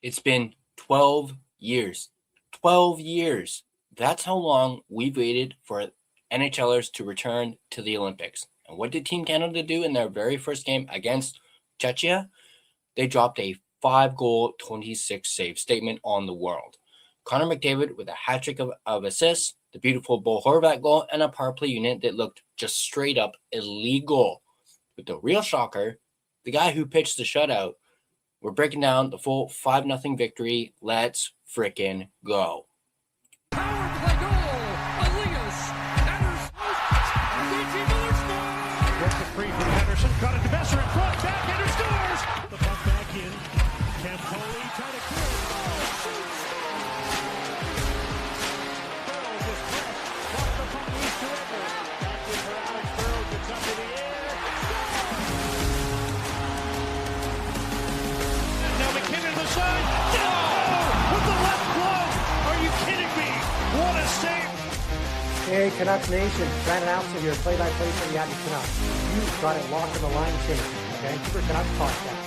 It's been 12 years. 12 years. That's how long we've waited for NHLers to return to the Olympics. And what did Team Canada do in their very first game against Czechia? They dropped a 5-goal, 26-save statement on the world. Connor McDavid with a hat trick of assists, the beautiful Bo Horvat goal, and a power play unit that looked just straight up illegal. But the real shocker, the guy who pitched the shutout, we're breaking down the full 5-0 victory. Let's frickin' go. Power play goal. Elias. Anderson. Gets it free from Henderson. Got it to Besser in front. Backhander scores. The puck back in. Campoli trying to clear it. Burrows is pressed. Lost the puck loose to Edwards. Back in for Alex Burrows. Gets up in the air. And now McKinnon to the side. Oh! With the left glove. Are you kidding me? What a save. Hey, Canucks Nation, Brandon Allison here, play-by-play for the Edmonton Oilers. You've got it locked on the line change, the Vancouver Canucks podcast.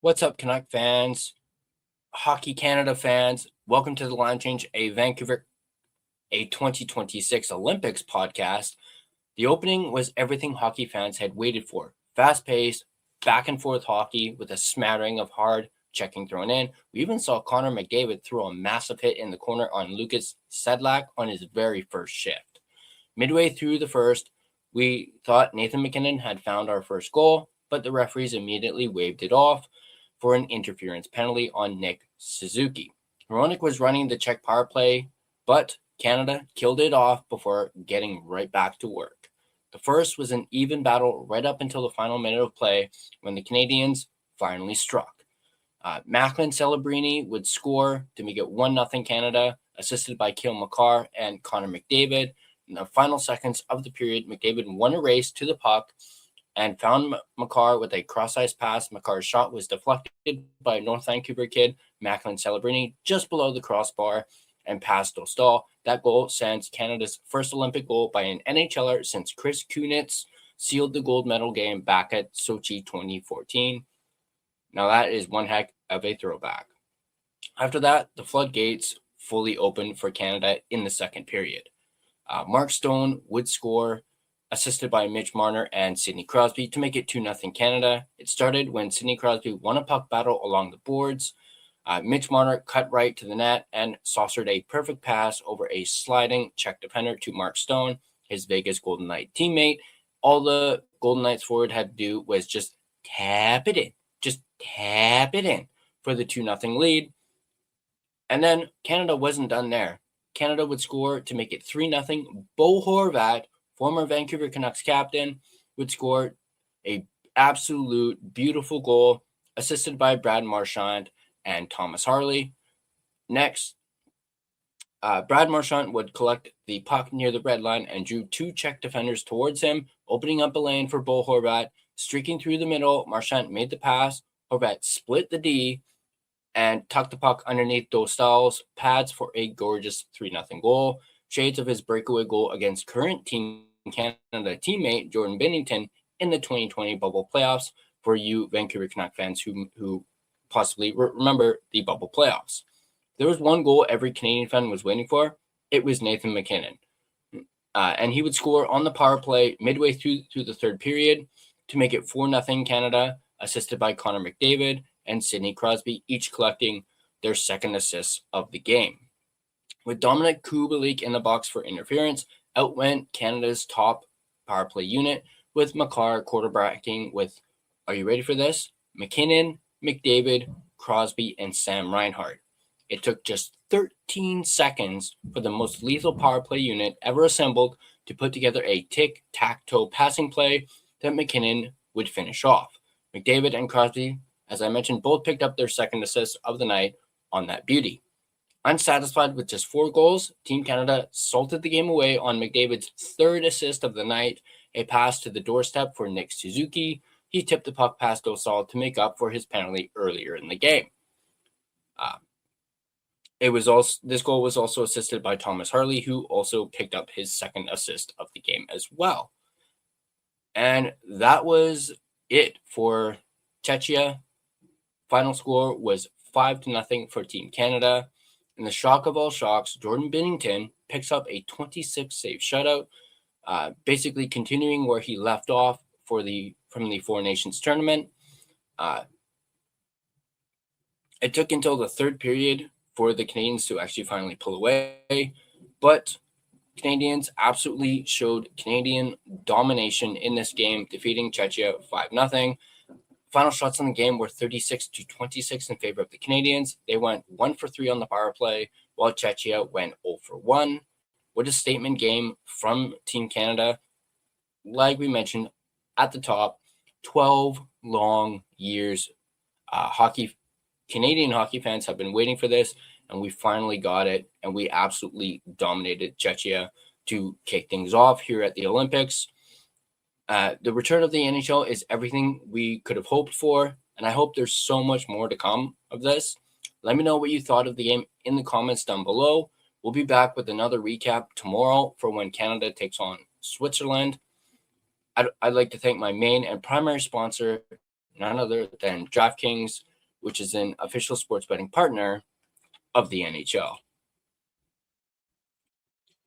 What's up, Canuck fans, Hockey Canada fans? Welcome to the Line Change, a 2026 Olympics podcast. The opening was everything hockey fans had waited for. Fast-paced, back-and-forth hockey with a smattering of hard checking thrown in. We even saw Connor McDavid throw a massive hit in the corner on Lucas Sedlak on his very first shift. Midway through the first, we thought Nathan MacKinnon had found our first goal, but the referees immediately waved it off for an interference penalty on Nick Suzuki. Hronek was running the Czech power play, but Canada killed it off before getting right back to work. The first was an even battle right up until the final minute of play when the Canadiens finally struck. Macklin Celebrini would score to make it 1-0 Canada, assisted by Cale Makar and Connor McDavid. In the final seconds of the period, McDavid won a race to the puck and found Makar with a cross-ice pass. Makar's shot was deflected by a North Vancouver kid, Macklin Celebrini, just below the crossbar and past Dostal. That goal sends Canada's first Olympic goal by an NHLer since Chris Kunitz sealed the gold medal game back at Sochi 2014. Now that is one heck of a throwback. After that, the floodgates fully opened for Canada in the second period. Mark Stone would score, assisted by Mitch Marner and Sidney Crosby, to make it 2-0 Canada. It started when Sidney Crosby won a puck battle along the boards. Mitch Marner cut right to the net and saucered a perfect pass over a sliding Czech defender to Mark Stone, his Vegas Golden Knight teammate. All the Golden Knights forward had to do was just tap it in. Just tap it in for the 2-0 lead. And then Canada wasn't done there. Canada would score to make it 3-0. Bo Horvat, former Vancouver Canucks captain, would score a absolute beautiful goal, assisted by Brad Marchand and Thomas Harley. Next, Brad Marchand would collect the puck near the red line and drew two Czech defenders towards him, opening up a lane for Bo Horvat. Streaking through the middle, Marchand made the pass. Horvat split the D and tucked the puck underneath Dostal's pads for a gorgeous 3-0 goal. Shades of his breakaway goal against current Team Canada teammate Jordan Binnington in the 2020 bubble playoffs for you Vancouver Canuck fans who possibly remember the bubble playoffs. There was one goal every Canadian fan was waiting for. It was Nathan MacKinnon. And he would score on the power play midway through the third period to make it 4-0 Canada, assisted by Connor McDavid and Sidney Crosby, each collecting their second assists of the game. With Dominic Kubalik in the box for interference, out went Canada's top power play unit, with Makar quarterbacking with, are you ready for this? McKinnon, McDavid, Crosby, and Sam Reinhart. It took just 13 seconds for the most lethal power play unit ever assembled to put together a tic-tac-toe passing play that McKinnon would finish off. McDavid and Crosby, as I mentioned, both picked up their second assist of the night on that beauty. Unsatisfied with just 4 goals, Team Canada salted the game away on McDavid's third assist of the night, a pass to the doorstep for Nick Suzuki. He tipped the puck past Dostal to make up for his penalty earlier in the game. this goal was also assisted by Thomas Harley, who also picked up his second assist of the game as well. And that was it for Czechia. Final score was 5-0 for Team Canada. And the shock of all shocks, Jordan Binnington picks up a 26-save shutout, basically continuing where he left off from the Four Nations tournament. It took until the third period for the Canadiens to actually finally pull away, but Canadiens absolutely showed Canadian domination in this game, defeating Czechia 5-0. Final shots on the game were 36-26 in favor of the Canadiens. They went 1 for 3 on the power play, while Czechia went 0 for 1. What a statement game from Team Canada. Like we mentioned at the top, 12 long years. Canadian hockey fans have been waiting for this, and we finally got it, and we absolutely dominated Czechia to kick things off here at the Olympics. The return of the NHL is everything we could have hoped for, and I hope there's so much more to come of this. Let me know what you thought of the game in the comments down below. We'll be back with another recap tomorrow for when Canada takes on Switzerland. I'd like to thank my main and primary sponsor, none other than DraftKings, which is an official sports betting partner of the NHL.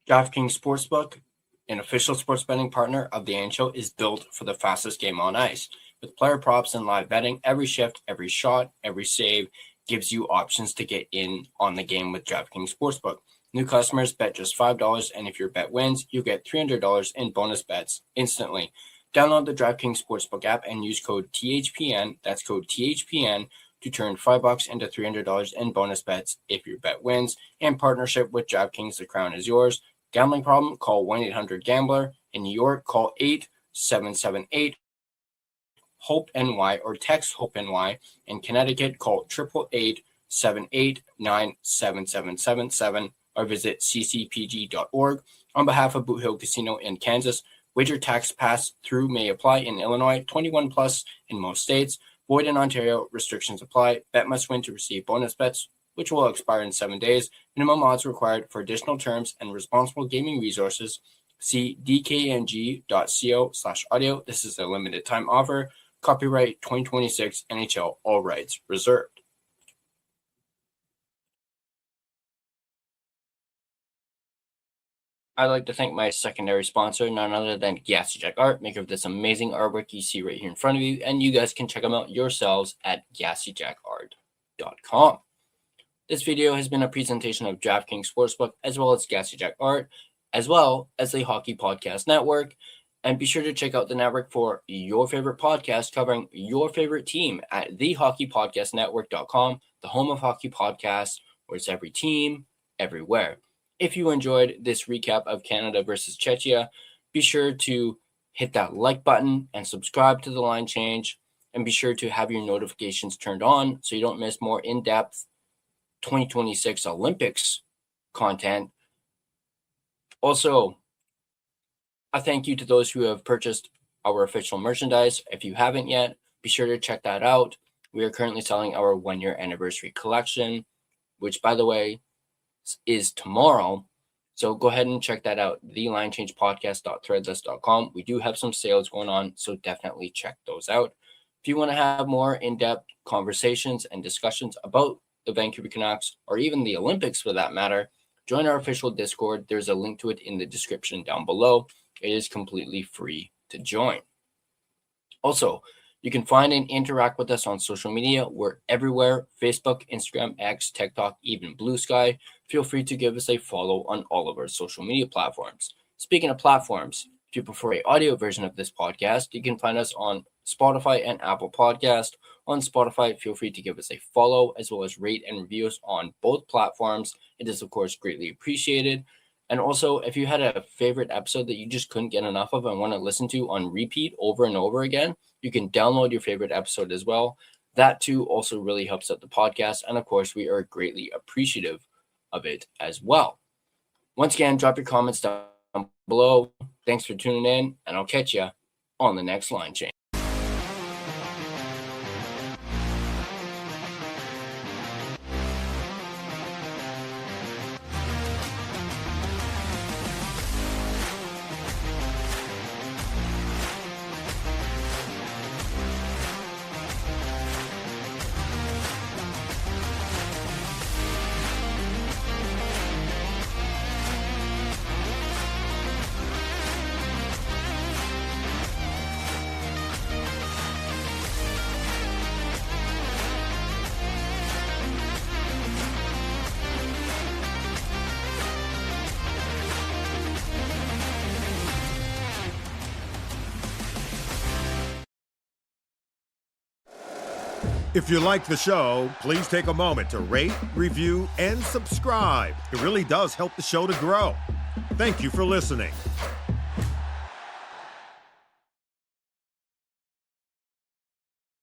DraftKings Sportsbook, an official sports betting partner of the NHL, is built for the fastest game on ice. With player props and live betting, every shift, every shot, every save gives you options to get in on the game with DraftKings Sportsbook. New customers bet just $5, and if your bet wins, you get $300 in bonus bets instantly. Download the DraftKings Sportsbook app and use code THPN, that's code THPN, to turn $5 into $300 in bonus bets if your bet wins. In partnership with DraftKings, the crown is yours. Gambling problem? Call 1-800-GAMBLER. In New York, call 877-8-HOPE-NY or text HOPE-NY. In Connecticut, call 888-789-7777 or visit ccpg.org. On behalf of Boot Hill Casino in Kansas, wager tax pass-through may apply in Illinois, 21 plus in most states. Void in Ontario, restrictions apply. Bet must win to receive bonus bets, which will expire in 7 days. Minimum odds required. For additional terms and responsible gaming resources, see dkng.co/audio. This is a limited time offer. Copyright 2026 NHL, all rights reserved. I'd like to thank my secondary sponsor, none other than Gassy Jack Art, maker of this amazing artwork you see right here in front of you, and you guys can check them out yourselves at GassyJackArt.com. This video has been a presentation of DraftKings Sportsbook, as well as Gassy Jack Art, as well as the Hockey Podcast Network. And be sure to check out the network for your favorite podcast covering your favorite team at thehockeypodcastnetwork.com, the home of hockey podcasts, where it's every team, everywhere. If you enjoyed this recap of Canada versus Czechia, be sure to hit that like button and subscribe to The Line Change, and be sure to have your notifications turned on so you don't miss more in-depth 2026 Olympics content. Also, a thank you to those who have purchased our official merchandise. If you haven't yet, be sure to check that out. We are currently selling our 1-year anniversary collection, which, by the way, is tomorrow. So go ahead and check that out, thelinechangepodcast.threadless.com. We do have some sales going on, so definitely check those out. If you want to have more in-depth conversations and discussions about the Vancouver Canucks, or even the Olympics for that matter, join our official Discord. There's a link to it in the description down below. It is completely free to join. Also, you can find and interact with us on social media. We're everywhere: Facebook, Instagram, X, TikTok, even Blue Sky. Feel free to give us a follow on all of our social media platforms. Speaking of platforms, if you prefer an audio version of this podcast, you can find us on Spotify and Apple Podcast. On Spotify, feel free to give us a follow, as well as rate and review us on both platforms. It is, of course, greatly appreciated. And also, if you had a favorite episode that you just couldn't get enough of and want to listen to on repeat over and over again, you can download your favorite episode as well. That, too, also really helps out the podcast. And, of course, we are greatly appreciative of it as well. Once again, drop your comments down below. Thanks for tuning in, and I'll catch you on the next Line Change. If you like the show, please take a moment to rate, review, and subscribe. It really does help the show to grow. Thank you for listening.